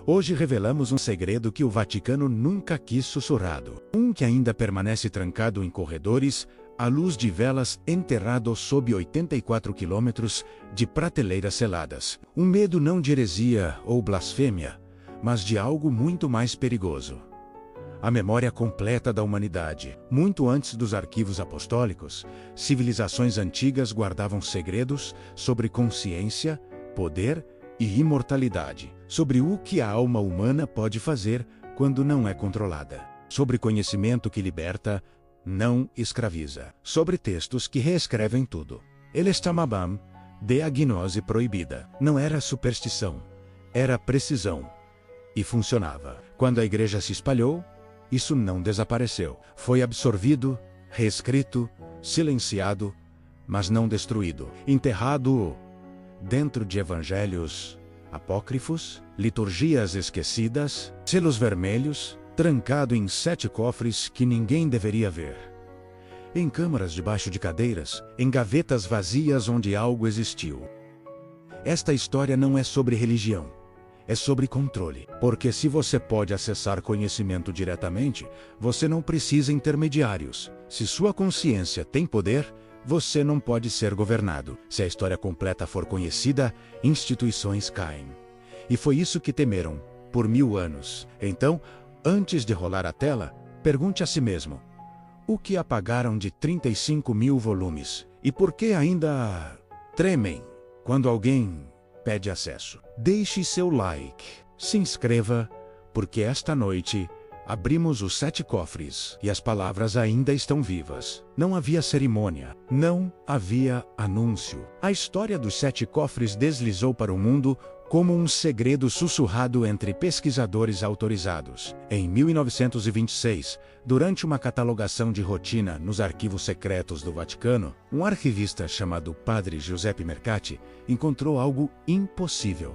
Hoje revelamos um segredo que o Vaticano nunca quis sussurrado. Um que ainda permanece trancado em corredores, à luz de velas, enterrado sob 84 quilômetros de prateleiras seladas. Um medo não de heresia ou blasfêmia, mas de algo muito mais perigoso. A memória completa da humanidade. Muito antes dos arquivos apostólicos, civilizações antigas guardavam segredos sobre consciência, poder e imortalidade, sobre o que a alma humana pode fazer quando não é controlada, sobre conhecimento que liberta, não escraviza, sobre textos que reescrevem tudo. Ele estava de a gnose proibida. Não era superstição, era precisão. E funcionava. Quando a igreja se espalhou, isso não desapareceu. Foi absorvido, reescrito, silenciado, mas não destruído. Enterrado dentro de evangelhos apócrifos, liturgias esquecidas, selos vermelhos, trancado em 7 cofres que ninguém deveria ver. Em câmaras debaixo de cadeiras, em gavetas vazias onde algo existiu. Esta história não é sobre religião. É sobre controle. Porque se você pode acessar conhecimento diretamente, você não precisa intermediários. Se sua consciência tem poder, você não pode ser governado. Se a história completa for conhecida, instituições caem. E foi isso que temeram, por 1000 anos. Então, antes de rolar a tela, pergunte a si mesmo: o que apagaram de 35.000 volumes? E por que ainda tremem quando alguém pede acesso? Deixe seu like, se inscreva, porque esta noite abrimos os 7 cofres e as palavras ainda estão vivas. Não havia cerimônia, não havia anúncio. A história dos 7 cofres deslizou para o mundo como um segredo sussurrado entre pesquisadores autorizados. Em 1926, durante uma catalogação de rotina nos arquivos secretos do Vaticano, um arquivista chamado Padre Giuseppe Mercati encontrou algo impossível.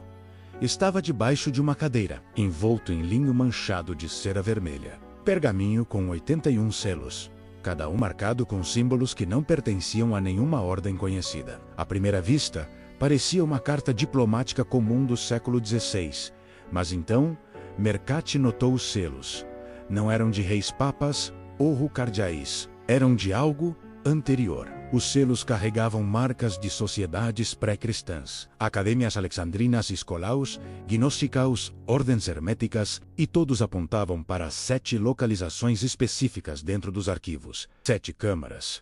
Estava debaixo de uma cadeira, envolto em linho manchado de cera vermelha. Pergaminho com 81 selos, cada um marcado com símbolos que não pertenciam a nenhuma ordem conhecida. À primeira vista, parecia uma carta diplomática comum do século XVI, mas então Mercati notou os selos. Não eram de reis papas ou cardeais, eram de algo anterior. Os selos carregavam marcas de sociedades pré-cristãs, academias alexandrinas, escolaus, gnósticos, ordens herméticas, e todos apontavam para 7 localizações específicas dentro dos arquivos. 7 câmaras,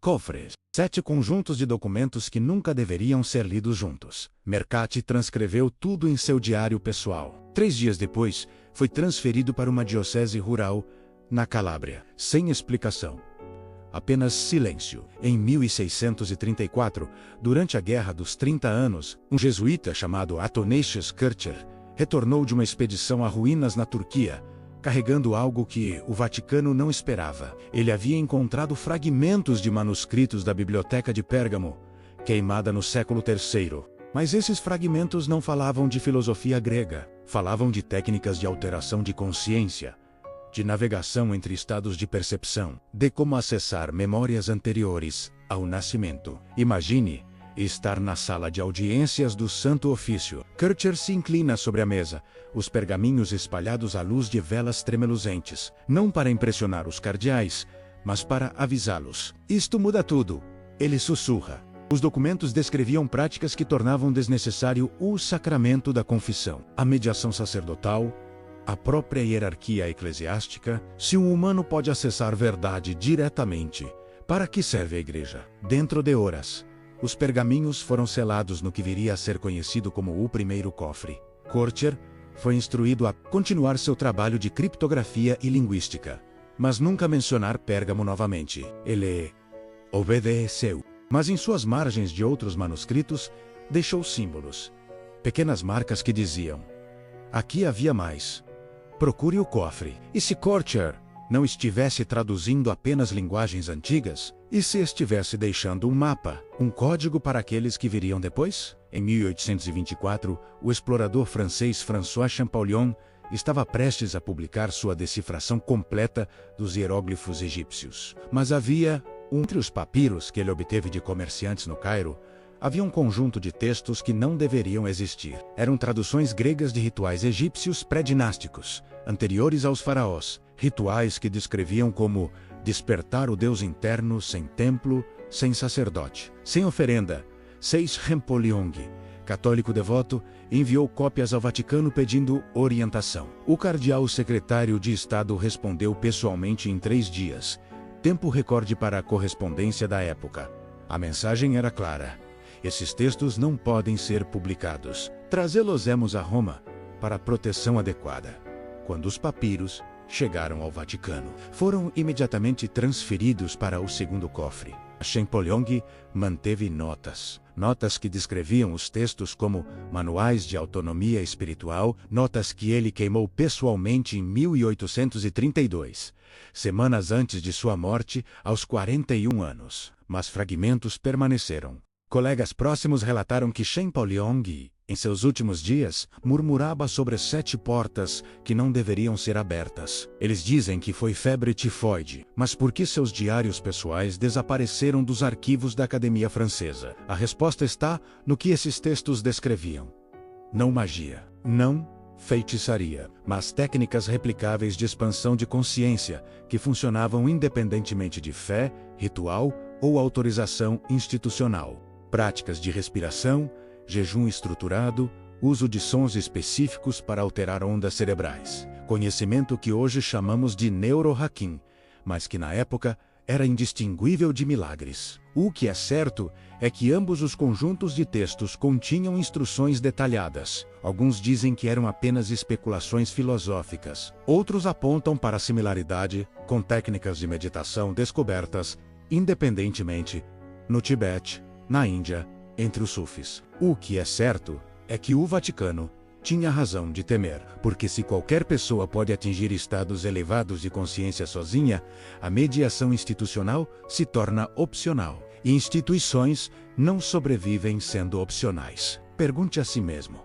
cofres, 7 conjuntos de documentos que nunca deveriam ser lidos juntos. Mercati transcreveu tudo em seu diário pessoal. 3 dias depois, foi transferido para uma diocese rural, na Calábria, sem explicação. Apenas silêncio. Em 1634, durante a Guerra dos 30 Anos, um jesuíta chamado Athanasius Kircher retornou de uma expedição a ruínas na Turquia, carregando algo que o Vaticano não esperava. Ele havia encontrado fragmentos de manuscritos da Biblioteca de Pérgamo, queimada no século III. Mas esses fragmentos não falavam de filosofia grega, falavam de técnicas de alteração de consciência, de navegação entre estados de percepção, de como acessar memórias anteriores ao nascimento. Imagine estar na sala de audiências do Santo Ofício. Kircher se inclina sobre a mesa, os pergaminhos espalhados à luz de velas tremeluzentes, não para impressionar os cardeais, mas para avisá-los. Isto muda tudo, ele sussurra. Os documentos descreviam práticas que tornavam desnecessário o sacramento da confissão, a mediação sacerdotal, a própria hierarquia eclesiástica. Se um humano pode acessar verdade diretamente, para que serve a igreja? Dentro de horas, os pergaminhos foram selados no que viria a ser conhecido como o primeiro cofre. Kircher foi instruído a continuar seu trabalho de criptografia e linguística, mas nunca mencionar Pérgamo novamente. Ele obedeceu. Mas em suas margens de outros manuscritos, deixou símbolos, pequenas marcas que diziam: aqui havia mais. Procure o cofre. E se Kircher não estivesse traduzindo apenas linguagens antigas? E se estivesse deixando um mapa, um código para aqueles que viriam depois? Em 1824, o explorador francês François Champollion estava prestes a publicar sua decifração completa dos hieróglifos egípcios. Mas havia, entre os papiros que ele obteve de comerciantes no Cairo, Havia um conjunto de textos que não deveriam existir. Eram traduções gregas de rituais egípcios pré-dinásticos, anteriores aos faraós, rituais que descreviam como despertar o Deus interno sem templo, sem sacerdote, sem oferenda. Champollion, católico devoto, enviou cópias ao Vaticano pedindo orientação. O cardeal secretário de Estado respondeu pessoalmente em 3 dias, tempo recorde para a correspondência da época. A mensagem era clara: esses textos não podem ser publicados. Trazê-los-emos a Roma para proteção adequada. Quando os papiros chegaram ao Vaticano, foram imediatamente transferidos para o segundo cofre. Champollion manteve notas que descreviam os textos como manuais de autonomia espiritual, notas que ele queimou pessoalmente em 1832, semanas antes de sua morte, aos 41 anos. Mas fragmentos permaneceram. Colegas próximos relataram que Champollion, em seus últimos dias, murmurava sobre 7 portas que não deveriam ser abertas. Eles dizem que foi febre tifoide, mas por que seus diários pessoais desapareceram dos arquivos da Academia Francesa? A resposta está no que esses textos descreviam. Não magia, não feitiçaria, mas técnicas replicáveis de expansão de consciência, que funcionavam independentemente de fé, ritual ou autorização institucional. Práticas de respiração, jejum estruturado, uso de sons específicos para alterar ondas cerebrais. Conhecimento que hoje chamamos de neurohacking, mas que na época era indistinguível de milagres. O que é certo é que ambos os conjuntos de textos continham instruções detalhadas. Alguns dizem que eram apenas especulações filosóficas. Outros apontam para a similaridade com técnicas de meditação descobertas independentemente no Tibete, na Índia, entre os sufis. O que é certo é que o Vaticano tinha razão de temer, porque se qualquer pessoa pode atingir estados elevados de consciência sozinha, a mediação institucional se torna opcional, e instituições não sobrevivem sendo opcionais. Pergunte a si mesmo: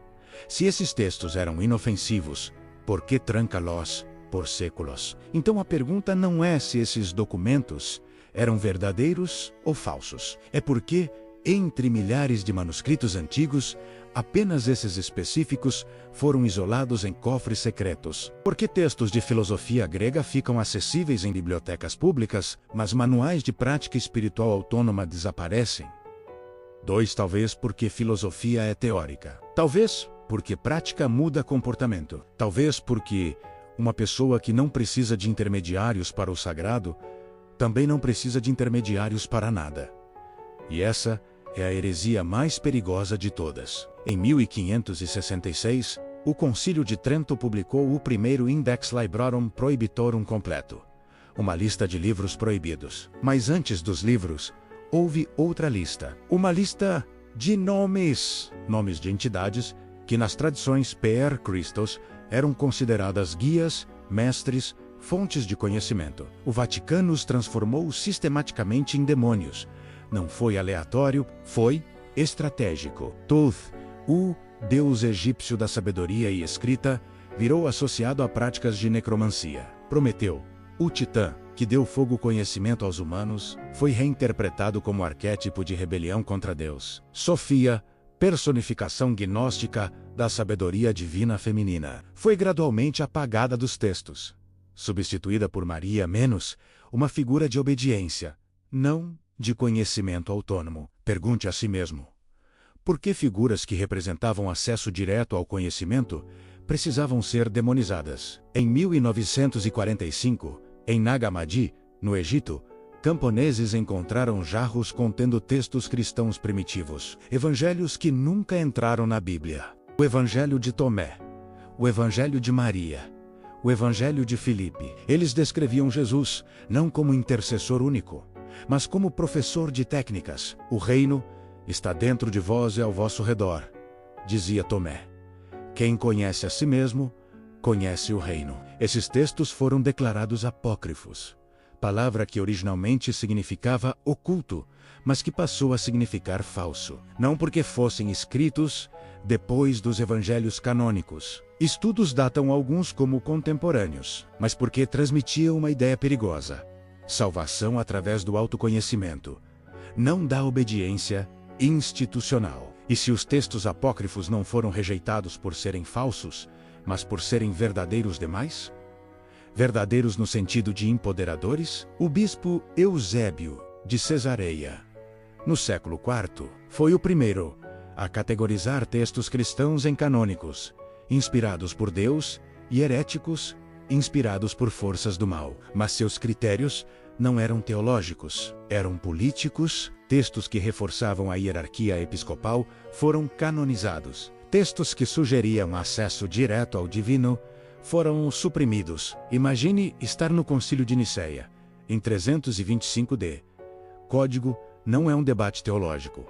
se esses textos eram inofensivos, por que tranca-los por séculos? Então a pergunta não é se esses documentos eram verdadeiros ou falsos, é porque entre milhares de manuscritos antigos, apenas esses específicos foram isolados em cofres secretos. Por que textos de filosofia grega ficam acessíveis em bibliotecas públicas, mas manuais de prática espiritual autônoma desaparecem? 2. Talvez porque filosofia é teórica. Talvez porque prática muda comportamento. Talvez porque uma pessoa que não precisa de intermediários para o sagrado, também não precisa de intermediários para nada. E essa é a heresia mais perigosa de todas. Em 1566, o Concílio de Trento publicou o primeiro Index Librorum Prohibitorum completo, uma lista de livros proibidos. Mas antes dos livros, houve outra lista, uma lista de nomes de entidades que nas tradições per Christos eram consideradas guias, mestres, fontes de conhecimento. O Vaticano os transformou sistematicamente em demônios. Não foi aleatório, foi estratégico. Thoth, o deus egípcio da sabedoria e escrita, virou associado a práticas de necromancia. Prometeu, o titã, que deu fogo conhecimento aos humanos, foi reinterpretado como arquétipo de rebelião contra Deus. Sofia, personificação gnóstica da sabedoria divina feminina, foi gradualmente apagada dos textos, substituída por Maria menos, uma figura de obediência, não de conhecimento autônomo. Pergunte a si mesmo: por que figuras que representavam acesso direto ao conhecimento precisavam ser demonizadas? Em 1945, em Nag Hammadi, no Egito, camponeses encontraram jarros contendo textos cristãos primitivos, evangelhos que nunca entraram na Bíblia. O Evangelho de Tomé, o Evangelho de Maria, o Evangelho de Filipe. Eles descreviam Jesus não como intercessor único, mas como professor de técnicas. O reino está dentro de vós e ao vosso redor, dizia Tomé. Quem conhece a si mesmo, conhece o reino. Esses textos foram declarados apócrifos, palavra que originalmente significava oculto, mas que passou a significar falso. Não porque fossem escritos depois dos evangelhos canônicos. Estudos datam alguns como contemporâneos, mas porque transmitiam uma ideia perigosa: salvação através do autoconhecimento, não da obediência institucional. E se os textos apócrifos não foram rejeitados por serem falsos, mas por serem verdadeiros demais? Verdadeiros no sentido de empoderadores? O bispo Eusébio, de Cesareia, no século IV, foi o primeiro a categorizar textos cristãos em canônicos, inspirados por Deus, e heréticos, inspirados por forças do mal. Mas seus critérios não eram teológicos, eram políticos. Textos que reforçavam a hierarquia episcopal foram canonizados. Textos que sugeriam acesso direto ao divino foram suprimidos. Imagine estar no Concílio de Nicéia, em 325 d. Código não é um debate teológico.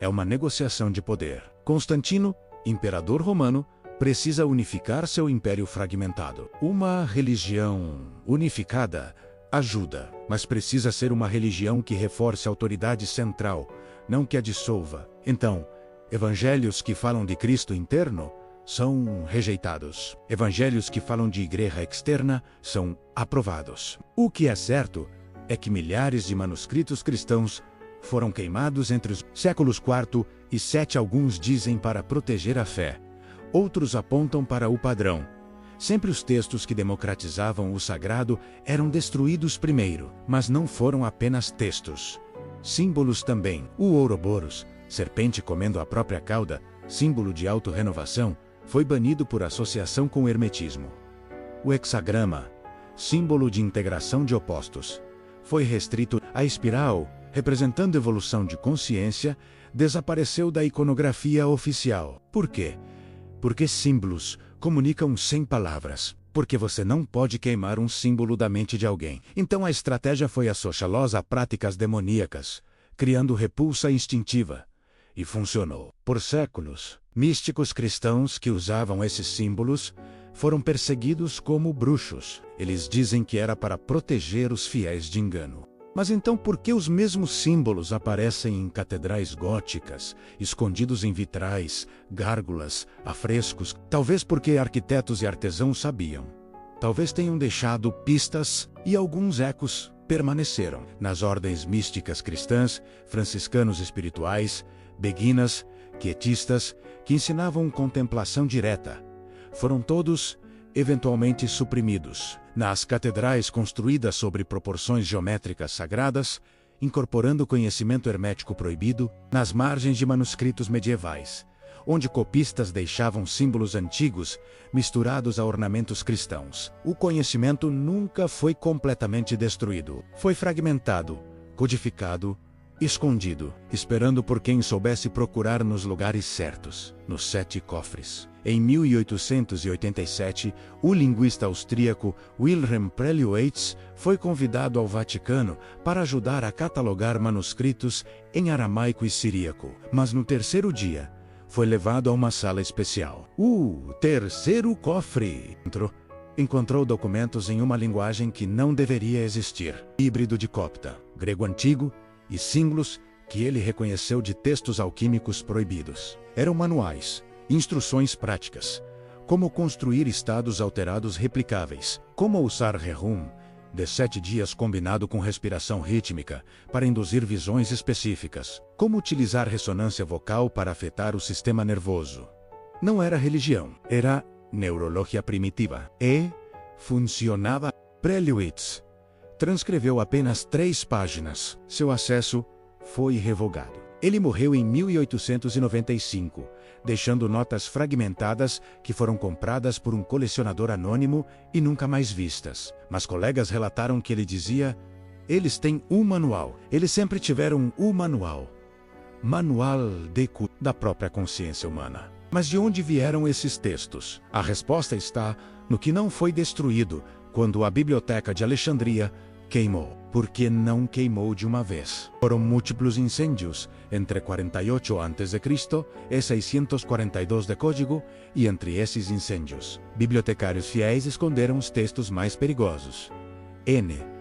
É uma negociação de poder. Constantino, imperador romano, precisa unificar seu império fragmentado. Uma religião unificada ajuda, mas precisa ser uma religião que reforce a autoridade central, não que a dissolva. Então, evangelhos que falam de Cristo interno são rejeitados. Evangelhos que falam de igreja externa são aprovados. O que é certo é que milhares de manuscritos cristãos foram queimados entre os séculos IV e VII. Alguns dizem para proteger a fé. Outros apontam para o padrão. Sempre os textos que democratizavam o sagrado eram destruídos primeiro, mas não foram apenas textos. Símbolos também. O Ouroboros, serpente comendo a própria cauda, símbolo de autorrenovação, foi banido por associação com o hermetismo. O hexagrama, símbolo de integração de opostos, foi restrito. A espiral, representando evolução de consciência, desapareceu da iconografia oficial. Por quê? Porque símbolos comunicam sem palavras. Porque você não pode queimar um símbolo da mente de alguém. Então a estratégia foi associá-los a práticas demoníacas, criando repulsa instintiva. E funcionou. Por séculos, místicos cristãos que usavam esses símbolos foram perseguidos como bruxos. Eles dizem que era para proteger os fiéis de engano. Mas então por que os mesmos símbolos aparecem em catedrais góticas, escondidos em vitrais, gárgulas, afrescos? Talvez porque arquitetos e artesãos sabiam. Talvez tenham deixado pistas e alguns ecos permaneceram. Nas ordens místicas cristãs, franciscanos espirituais, beguinas, quietistas, que ensinavam contemplação direta, foram todos eventualmente suprimidos. Nas catedrais construídas sobre proporções geométricas sagradas, incorporando conhecimento hermético proibido, nas margens de manuscritos medievais, onde copistas deixavam símbolos antigos misturados a ornamentos cristãos. O conhecimento nunca foi completamente destruído. Foi fragmentado, codificado, escondido, esperando por quem soubesse procurar nos lugares certos, nos 7 cofres. Em 1887, o linguista austríaco Wilhelm Prelliwetz foi convidado ao Vaticano para ajudar a catalogar manuscritos em aramaico e siríaco. Mas no terceiro dia, foi levado a uma sala especial. O terceiro cofre encontrou documentos em uma linguagem que não deveria existir, híbrido de copta, grego antigo, e símbolos que ele reconheceu de textos alquímicos proibidos. Eram manuais, instruções práticas, como construir estados alterados replicáveis, como usar Rehum, de 7 dias combinado com respiração rítmica, para induzir visões específicas, como utilizar ressonância vocal para afetar o sistema nervoso. Não era religião, era neurologia primitiva. E funcionava. Prelliwetz transcreveu apenas 3 páginas. Seu acesso foi revogado. Ele morreu em 1895, deixando notas fragmentadas que foram compradas por um colecionador anônimo e nunca mais vistas. Mas colegas relataram que ele dizia: eles têm um manual. Eles sempre tiveram um manual. Manual da própria consciência humana. Mas de onde vieram esses textos? A resposta está no que não foi destruído quando a Biblioteca de Alexandria queimou. Porque não queimou de uma vez. Foram múltiplos incêndios entre 48 a.C. e 642 de Código, e entre esses incêndios, bibliotecários fiéis esconderam os textos mais perigosos.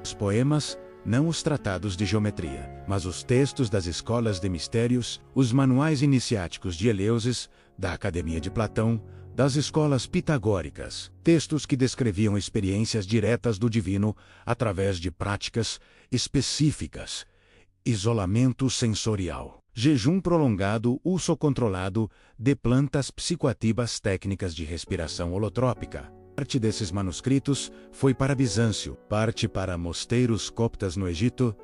Os poemas, não os tratados de geometria, mas os textos das escolas de mistérios, os manuais iniciáticos de Eleusis, da Academia de Platão, das escolas pitagóricas, textos que descreviam experiências diretas do divino através de práticas específicas, isolamento sensorial, jejum prolongado, uso controlado de plantas psicoativas, técnicas de respiração holotrópica. Parte desses manuscritos foi para Bizâncio, parte para mosteiros coptas no Egito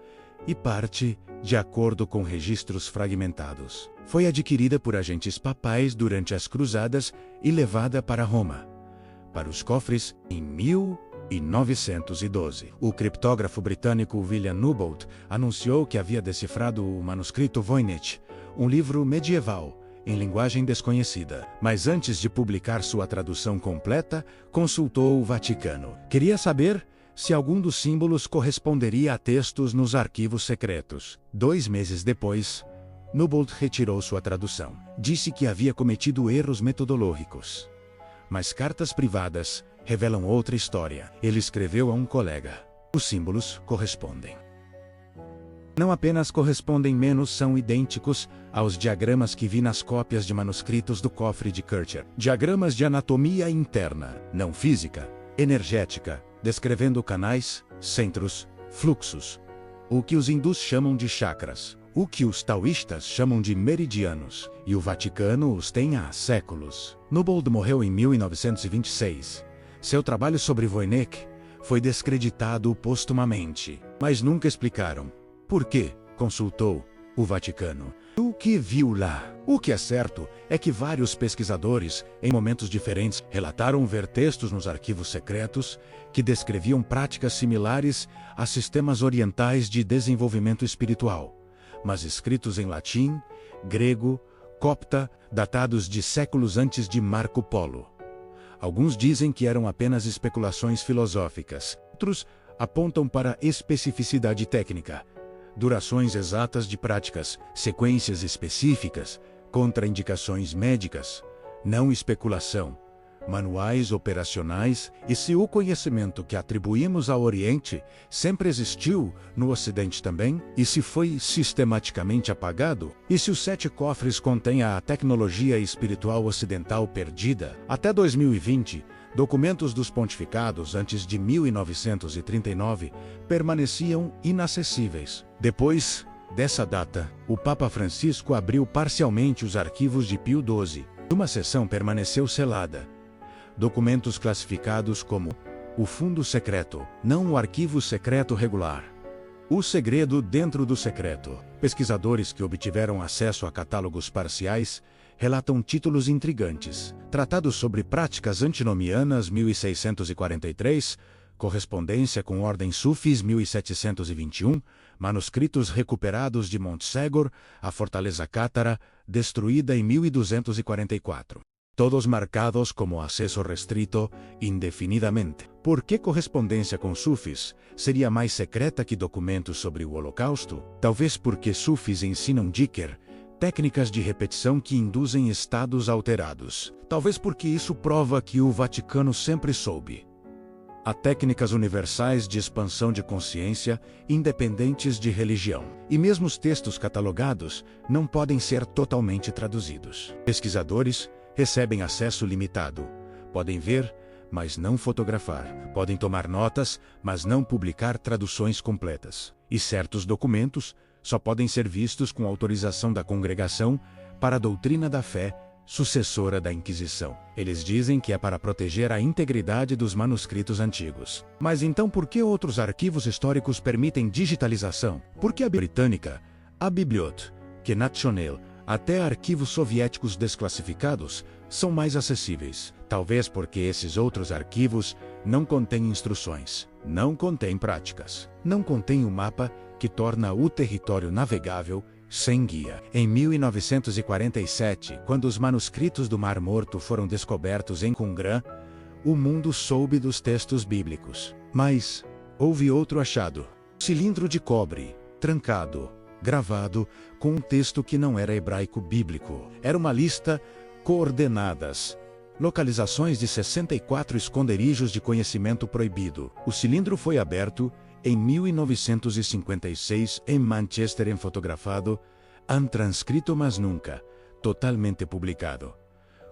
e parte, de acordo com registros fragmentados, foi adquirida por agentes papais durante as Cruzadas e levada para Roma. Para os cofres, em 1912, o criptógrafo britânico William Newbold anunciou que havia decifrado o manuscrito Voynich, um livro medieval, em linguagem desconhecida. Mas antes de publicar sua tradução completa, consultou o Vaticano. Queria saber se algum dos símbolos corresponderia a textos nos arquivos secretos. 2 meses depois, Newbold retirou sua tradução. Disse que havia cometido erros metodológicos. Mas cartas privadas revelam outra história. Ele escreveu a um colega: os símbolos correspondem. Não apenas correspondem, menos são idênticos aos diagramas que vi nas cópias de manuscritos do cofre de Kircher. Diagramas de anatomia interna, não física, energética, descrevendo canais, centros, fluxos. O que os hindus chamam de chakras, o que os taoístas chamam de meridianos, e o Vaticano os tem há séculos. Newbold morreu em 1926. Seu trabalho sobre Voynich foi descreditado postumamente, mas nunca explicaram por quê, consultou o Vaticano. O que viu lá? O que é certo é que vários pesquisadores, em momentos diferentes, relataram ver textos nos arquivos secretos que descreviam práticas similares a sistemas orientais de desenvolvimento espiritual, mas escritos em latim, grego, copta, datados de séculos antes de Marco Polo. Alguns dizem que eram apenas especulações filosóficas, outros apontam para especificidade técnica, durações exatas de práticas, sequências específicas, contraindicações médicas, não especulação, manuais operacionais, e se o conhecimento que atribuímos ao Oriente sempre existiu no Ocidente também, e se foi sistematicamente apagado, e se os 7 cofres contêm a tecnologia espiritual ocidental perdida. Até 2020, documentos dos pontificados antes de 1939 permaneciam inacessíveis. Depois dessa data, o Papa Francisco abriu parcialmente os arquivos de Pio XII. Uma seção permaneceu selada. Documentos classificados como o fundo secreto, não o arquivo secreto regular. O segredo dentro do secreto. Pesquisadores que obtiveram acesso a catálogos parciais relatam títulos intrigantes. Tratados sobre práticas antinomianas 1643, correspondência com ordem Sufis 1721, manuscritos recuperados de Montsegor, a fortaleza cátara, destruída em 1244. Todos marcados como acesso restrito indefinidamente. Por que correspondência com Sufis seria mais secreta que documentos sobre o Holocausto? Talvez porque Sufis ensinam Dhikr, técnicas de repetição que induzem estados alterados. Talvez porque isso prova que o Vaticano sempre soube. Há técnicas universais de expansão de consciência, independentes de religião. E mesmo os textos catalogados não podem ser totalmente traduzidos. Pesquisadores recebem acesso limitado. Podem ver, mas não fotografar. Podem tomar notas, mas não publicar traduções completas. E certos documentos só podem ser vistos com autorização da congregação para a doutrina da fé, sucessora da Inquisição. Eles dizem que é para proteger a integridade dos manuscritos antigos. Mas então por que outros arquivos históricos permitem digitalização? Por que a britânica, a Bibliothèque Nationale, até arquivos soviéticos desclassificados são mais acessíveis? Talvez porque esses outros arquivos não contêm instruções, não contêm práticas, não contêm um mapa que torna o território navegável sem guia. Em 1947, quando os manuscritos do Mar Morto foram descobertos em Qumran, o mundo soube dos textos bíblicos. Mas houve outro achado: cilindro de cobre, trancado, gravado, com um texto que não era hebraico bíblico. Era uma lista coordenadas, localizações de 64 esconderijos de conhecimento proibido. O cilindro foi aberto em 1956 em Manchester, fotografado, transcrito mas nunca totalmente publicado.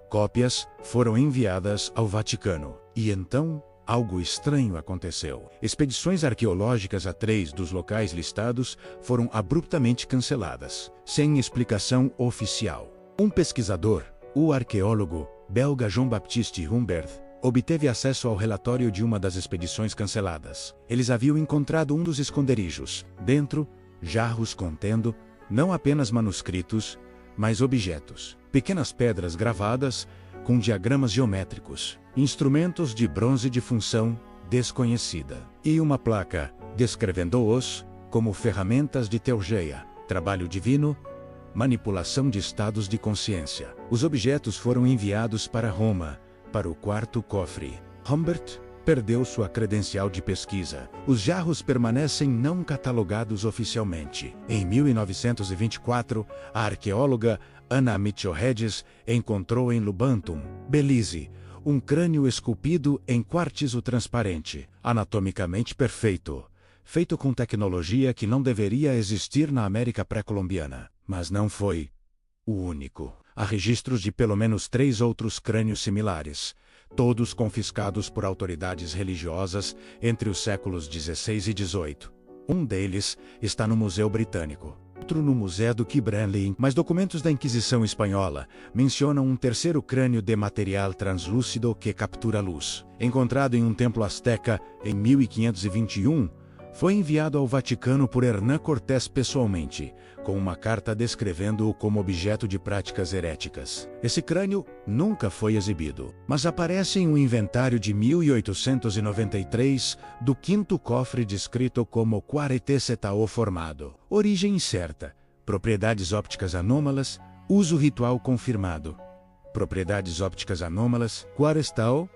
Cópias foram enviadas ao Vaticano. E então, algo estranho aconteceu. Expedições arqueológicas a 3 dos locais listados foram abruptamente canceladas, sem explicação oficial. Um pesquisador, o arqueólogo belga Jean-Baptiste Humbert, obteve acesso ao relatório de uma das expedições canceladas. Eles haviam encontrado um dos esconderijos. Dentro, jarros contendo não apenas manuscritos, mas objetos. Pequenas pedras gravadas com diagramas geométricos, instrumentos de bronze de função desconhecida e uma placa descrevendo-os como ferramentas de teurgia, trabalho divino, manipulação de estados de consciência. Os objetos foram enviados para Roma, para o quarto cofre. Humbert perdeu sua credencial de pesquisa. Os jarros permanecem não catalogados oficialmente. Em 1924, a arqueóloga Anna Mitchell-Hedges encontrou em Lubantum, Belize, um crânio esculpido em quartzo transparente, anatomicamente perfeito, feito com tecnologia que não deveria existir na América pré-colombiana. Mas não foi o único. Há registros de pelo menos 3 outros crânios similares, todos confiscados por autoridades religiosas entre os séculos XVI e XVIII. Um deles está no Museu Britânico, outro no Museu do Kremlin, mas documentos da Inquisição Espanhola mencionam um terceiro crânio de material translúcido que captura a luz. Encontrado em um templo asteca em 1521, foi enviado ao Vaticano por Hernán Cortés pessoalmente, com uma carta descrevendo-o como objeto de práticas heréticas. Esse crânio nunca foi exibido, mas aparece em um inventário de 1893 do quinto cofre descrito como Quartetzetao formado. Origem incerta, propriedades ópticas anômalas, uso ritual confirmado. Propriedades ópticas anômalas, Quartetzetao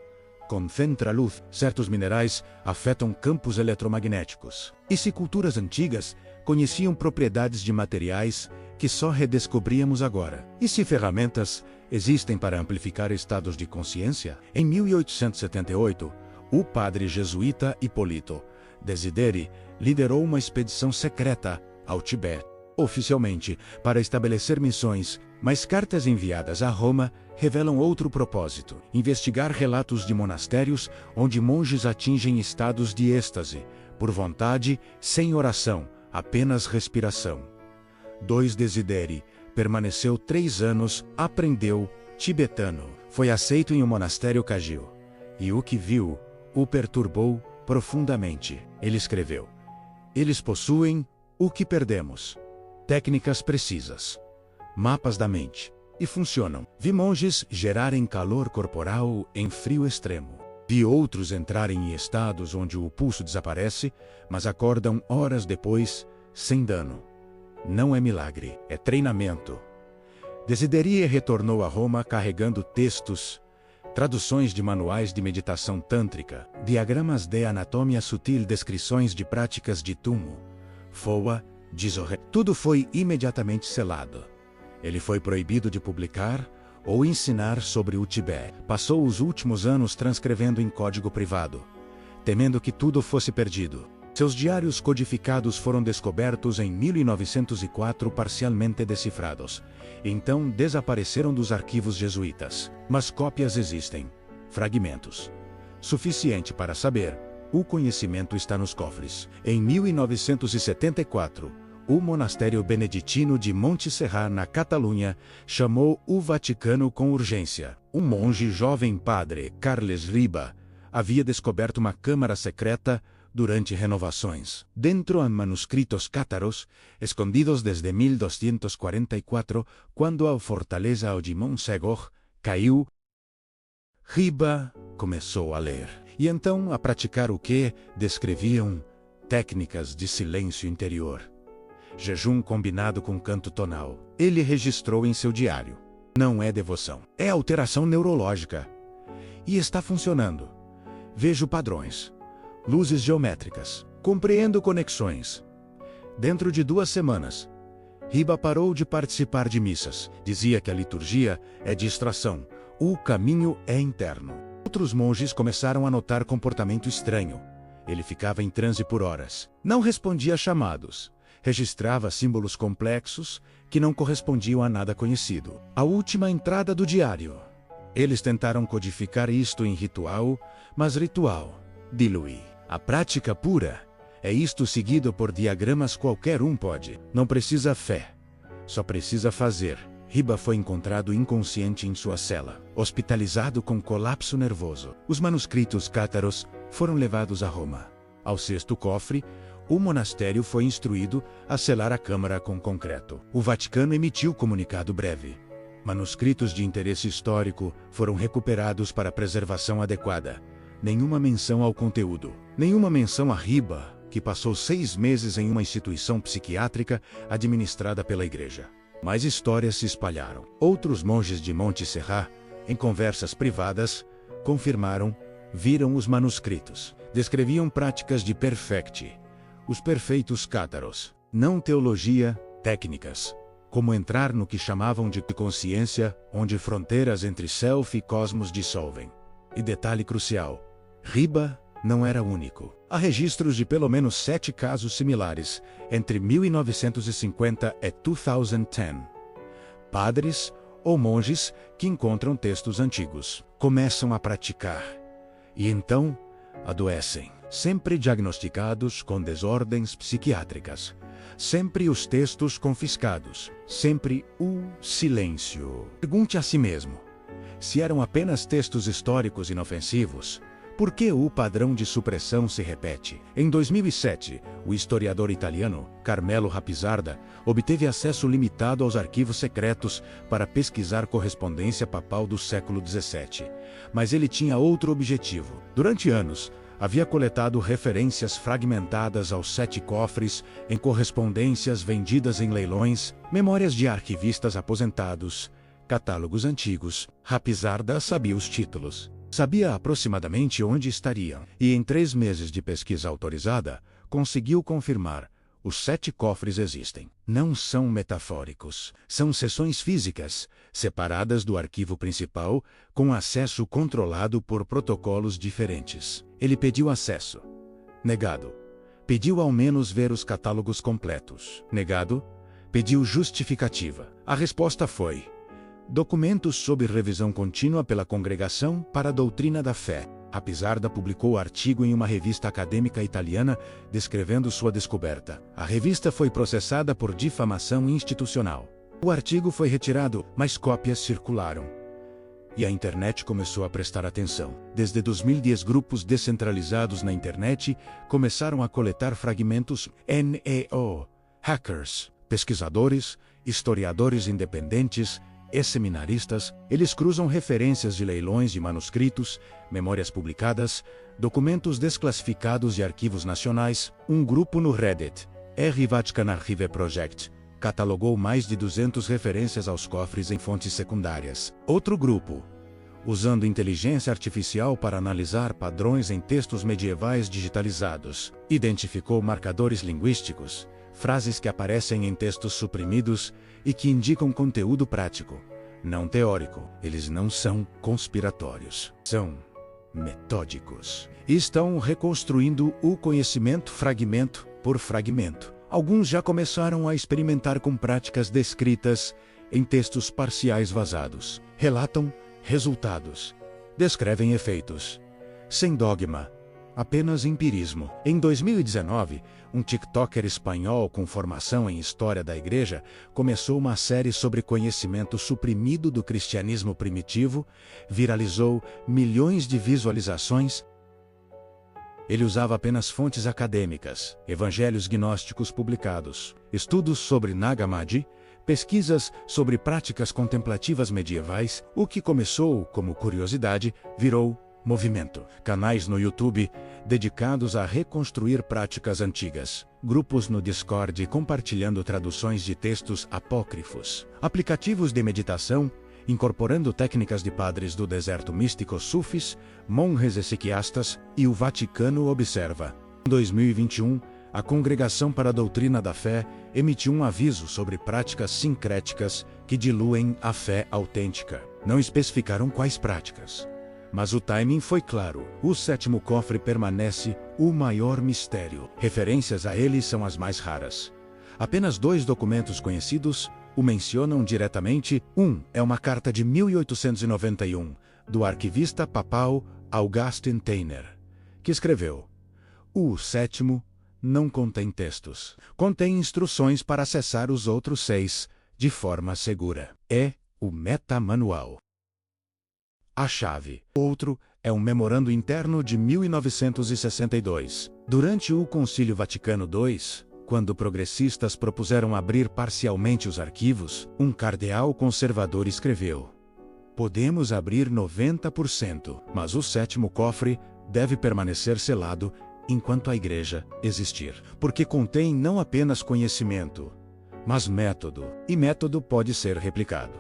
concentra luz. Certos minerais afetam campos eletromagnéticos. E se culturas antigas conheciam propriedades de materiais que só redescobríamos agora? E se ferramentas existem para amplificar estados de consciência? Em 1878, o padre jesuíta Hipólito Desideri liderou uma expedição secreta ao Tibete, oficialmente para estabelecer missões, mas cartas enviadas a Roma revelam outro propósito: investigar relatos de monastérios onde monges atingem estados de êxtase, por vontade, sem oração, apenas respiração. 2 Desideri permaneceu 3 anos, aprendeu tibetano. Foi aceito em um monastério Kagyu. E o que viu o perturbou profundamente. Ele escreveu: eles possuem o que perdemos. Técnicas precisas. Mapas da mente. E funcionam. Vi monges gerarem calor corporal em frio extremo. Vi outros entrarem em estados onde o pulso desaparece, mas acordam horas depois, sem dano. Não é milagre, é treinamento. Desideri retornou a Roma carregando textos, traduções de manuais de meditação tântrica, diagramas de anatomia sutil, descrições de práticas de Tumo, Foa, Dzogchen. Tudo foi imediatamente selado. Ele foi proibido de publicar ou ensinar sobre o Tibete. Passou os últimos anos transcrevendo em código privado, temendo que tudo fosse perdido. Seus diários codificados foram descobertos em 1904, parcialmente decifrados. Então desapareceram dos arquivos jesuítas. Mas cópias existem. Fragmentos. Suficiente para saber: o conhecimento está nos cofres. Em 1974, o monastério beneditino de Montserrat, na Catalunha, chamou o Vaticano com urgência. Um monge jovem padre, Carles Riba, havia descoberto uma câmara secreta durante renovações. Dentro há manuscritos cátaros, escondidos desde 1244, quando a fortaleza de Montségur caiu. Riba começou a ler, e então a praticar o que descreviam técnicas de silêncio interior. Jejum combinado com canto tonal. Ele registrou em seu diário: não é devoção, é alteração neurológica. E está funcionando. Vejo padrões, luzes geométricas, compreendo conexões. Dentro de 2 semanas, Riba parou de participar de missas. Dizia que a liturgia é distração, o caminho é interno. Outros monges começaram a notar comportamento estranho. Ele ficava em transe por horas. Não respondia a chamados. Registrava símbolos complexos que não correspondiam a nada conhecido. A última entrada do diário: Eles tentaram codificar isto em ritual, mas ritual dilui. A prática pura é isto seguido por diagramas qualquer um pode. Não precisa fé, só precisa fazer. Riba foi encontrado inconsciente em sua cela, hospitalizado com colapso nervoso. Os manuscritos cátaros foram levados a Roma. Ao sexto cofre, o monastério foi instruído a selar a câmara com concreto. O Vaticano emitiu comunicado breve. Manuscritos de interesse histórico foram recuperados para preservação adequada. Nenhuma menção ao conteúdo. Nenhuma menção a Riba, que passou 6 meses em uma instituição psiquiátrica administrada pela Igreja. Mais histórias se espalharam. Outros monges de Monte Serrat, em conversas privadas, viram os manuscritos. Descreviam práticas de perfecti, os perfeitos cátaros. Não teologia, técnicas. Como entrar no que chamavam de consciência, onde fronteiras entre self e cosmos dissolvem. E detalhe crucial: Riba não era único. Há registros de pelo menos 7 casos similares, entre 1950 e 2010. Padres ou monges que encontram textos antigos, começam a praticar, e então adoecem, sempre diagnosticados com desordens psiquiátricas. Sempre os textos confiscados, sempre o silêncio. Pergunte a si mesmo: se eram apenas textos históricos inofensivos, por que o padrão de supressão se repete? Em 2007, o historiador italiano Carmelo Rapizarda obteve acesso limitado aos arquivos secretos para pesquisar correspondência papal do século XVII. Mas ele tinha outro objetivo. Durante anos, havia coletado referências fragmentadas aos 7 cofres em correspondências vendidas em leilões, memórias de arquivistas aposentados, catálogos antigos. Rapizarda sabia os títulos. Sabia aproximadamente onde estariam. E em 3 meses de pesquisa autorizada, conseguiu confirmar: os 7 cofres existem. Não são metafóricos. São seções físicas, separadas do arquivo principal, com acesso controlado por protocolos diferentes. Ele pediu acesso. Negado. Pediu ao menos ver os catálogos completos. Negado. Pediu justificativa. A resposta foi: documentos sob revisão contínua pela Congregação para a Doutrina da Fé. Rapizarda publicou artigo em uma revista acadêmica italiana descrevendo sua descoberta. A revista foi processada por difamação institucional. O artigo foi retirado, mas cópias circularam. E a internet começou a prestar atenção. Desde 2010, grupos descentralizados na internet começaram a coletar fragmentos. NEO, hackers, pesquisadores, historiadores independentes e seminaristas. Eles cruzam referências de leilões de manuscritos, memórias publicadas, documentos desclassificados de arquivos nacionais. Um grupo no Reddit, Vatican Archive Project, catalogou mais de 200 referências aos cofres em fontes secundárias. Outro grupo, usando inteligência artificial para analisar padrões em textos medievais digitalizados, identificou marcadores linguísticos, frases que aparecem em textos suprimidos e que indicam conteúdo prático, não teórico. Eles não são conspiratórios, são metódicos. E estão reconstruindo o conhecimento fragmento por fragmento. Alguns já começaram a experimentar com práticas descritas em textos parciais vazados. Relatam resultados, descrevem efeitos, sem dogma, apenas empirismo. Em 2019, um TikToker espanhol com formação em História da Igreja começou uma série sobre conhecimento suprimido do cristianismo primitivo, viralizou milhões de visualizações. Ele usava apenas fontes acadêmicas, evangelhos gnósticos publicados, estudos sobre Nag Hammadi, pesquisas sobre práticas contemplativas medievais. O que começou como curiosidade virou movimento. Canais no YouTube dedicados a reconstruir práticas antigas. Grupos no Discord compartilhando traduções de textos apócrifos. Aplicativos de meditação incorporando técnicas de padres do deserto místico sufis, monges esequiastas e o Vaticano observa. Em 2021, a Congregação para a Doutrina da Fé emitiu um aviso sobre práticas sincréticas que diluem a fé autêntica. Não especificaram quais práticas, mas o timing foi claro. O 7º cofre permanece o maior mistério. Referências a ele são as mais raras. Apenas 2 documentos conhecidos o mencionam diretamente. Um é uma carta de 1891, do arquivista papal Augustin Teiner, que escreveu: o sétimo não contém textos. Contém instruções para acessar os outros 6 de forma segura. É o metamanual. A chave. Outro é um memorando interno de 1962. Durante o Concílio Vaticano II, quando progressistas propuseram abrir parcialmente os arquivos, um cardeal conservador escreveu: podemos abrir 90%, mas o sétimo cofre deve permanecer selado enquanto a Igreja existir, porque contém não apenas conhecimento, mas método, e método pode ser replicado.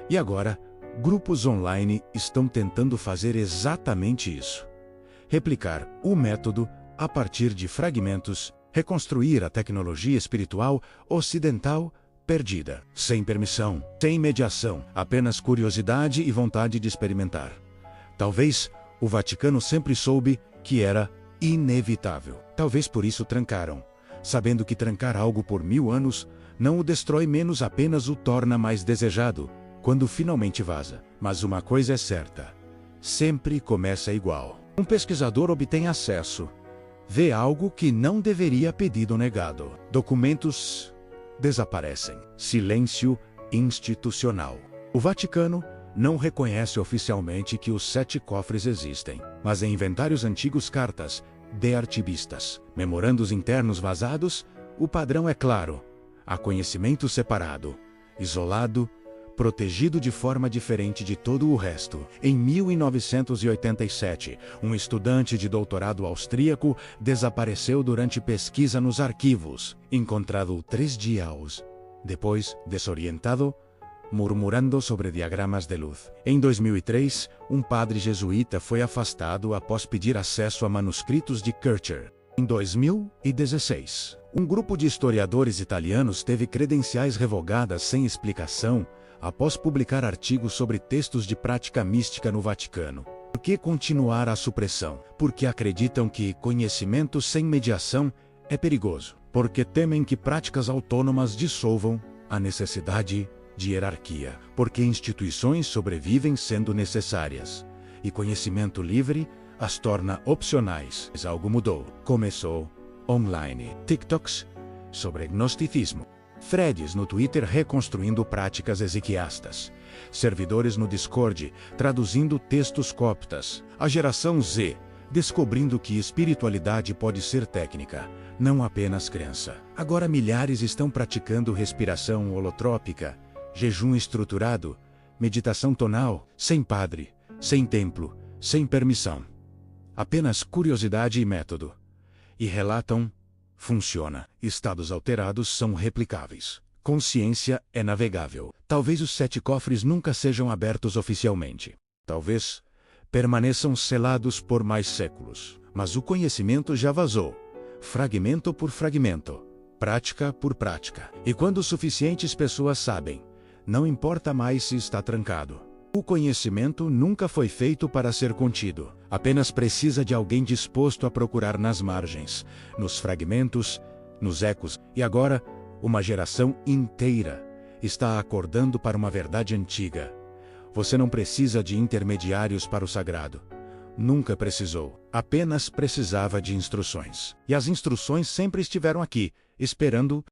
E agora, grupos online estão tentando fazer exatamente isso. Replicar o método a partir de fragmentos, reconstruir a tecnologia espiritual ocidental perdida, sem permissão, sem mediação, apenas curiosidade e vontade de experimentar. Talvez o Vaticano sempre soube que era inevitável. Talvez por isso trancaram, sabendo que trancar algo por 1000 anos não o destrói menos, apenas o torna mais desejado quando finalmente vaza. Mas uma coisa é certa: sempre começa igual. Um pesquisador obtém acesso, vê algo que não deveria pedido negado. Documentos desaparecem. Silêncio institucional. O Vaticano não reconhece oficialmente que os 7 cofres existem, mas em inventários antigos, cartas de arquivistas, memorandos internos vazados, o padrão é claro: há conhecimento separado, isolado, protegido de forma diferente de todo o resto. Em 1987, um estudante de doutorado austríaco desapareceu durante pesquisa nos arquivos, encontrado 3 dias depois, desorientado, murmurando sobre diagramas de luz. Em 2003, um padre jesuíta foi afastado após pedir acesso a manuscritos de Kircher. Em 2016, um grupo de historiadores italianos teve credenciais revogadas sem explicação após publicar artigos sobre textos de prática mística no Vaticano. Por que continuar a supressão? Porque acreditam que conhecimento sem mediação é perigoso. Porque temem que práticas autônomas dissolvam a necessidade de hierarquia. Porque instituições sobrevivem sendo necessárias, e conhecimento livre as torna opcionais. Mas algo mudou. Começou online. TikToks sobre gnosticismo. Threads no Twitter reconstruindo práticas ezequiastas. Servidores no Discord traduzindo textos coptas. A geração Z descobrindo que espiritualidade pode ser técnica, não apenas crença. Agora milhares estão praticando respiração holotrópica, jejum estruturado, meditação tonal, sem padre, sem templo, sem permissão. Apenas curiosidade e método. E relatam: funciona. Estados alterados são replicáveis. Consciência é navegável. Talvez os 7 cofres nunca sejam abertos oficialmente. Talvez permaneçam selados por mais séculos. Mas o conhecimento já vazou, fragmento por fragmento, prática por prática. E quando suficientes pessoas sabem, não importa mais se está trancado. O conhecimento nunca foi feito para ser contido. Apenas precisa de alguém disposto a procurar nas margens, nos fragmentos, nos ecos. E agora, uma geração inteira está acordando para uma verdade antiga. Você não precisa de intermediários para o sagrado. Nunca precisou. Apenas precisava de instruções. E as instruções sempre estiveram aqui, esperando